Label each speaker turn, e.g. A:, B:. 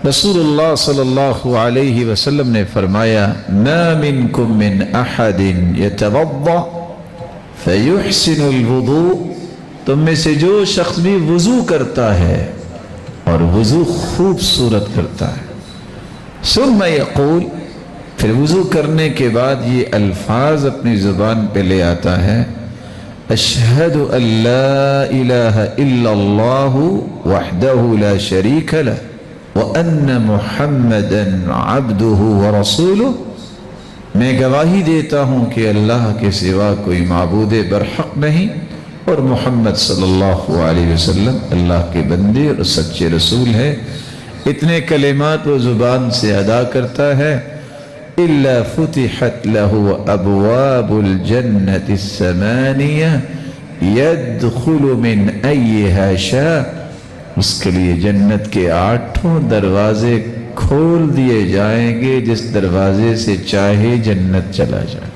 A: रसूलुल्लाह सल्लल्लाहु अलैहि वसल्लम ने फरमाया, मा मिनकुम मिन अहदिन यतवद्दा फयुहसिनुल वुदू, तुम में से जो शख्स भी वुजू करता है और वुजू खूबसूरत करता है, सुम्मा यक़ूल, फिर वुजू करने के बाद ये अल्फाज अपनी ज़ुबान पे ले आता है, अशहदु अल्ला इलाहा इल्लल्लाहु वहदहु ला शरीक लह व अन्ना मुहम्मदन अब्दुहु व रसूलुहु, मैं गवाही देता हूँ कि अल्लाह के सिवा कोई माबूद बरहक नहीं और मोहम्मद सल्लल्लाहु अलैहि वसल्लम अल्लाह के बंदे और सच्चे रसूल है। इतने कलिमात वो ज़ुबान से अदा करता है, इल्ला फुतिहत लहु अबवाबुल जन्नति समानिया यदखुलु मिन अय्यिहा शा, उसके लिए जन्नत के 8 दरवाजे खोल दिए जाएंगे, जिस दरवाजे से चाहे जन्नत चला जाए।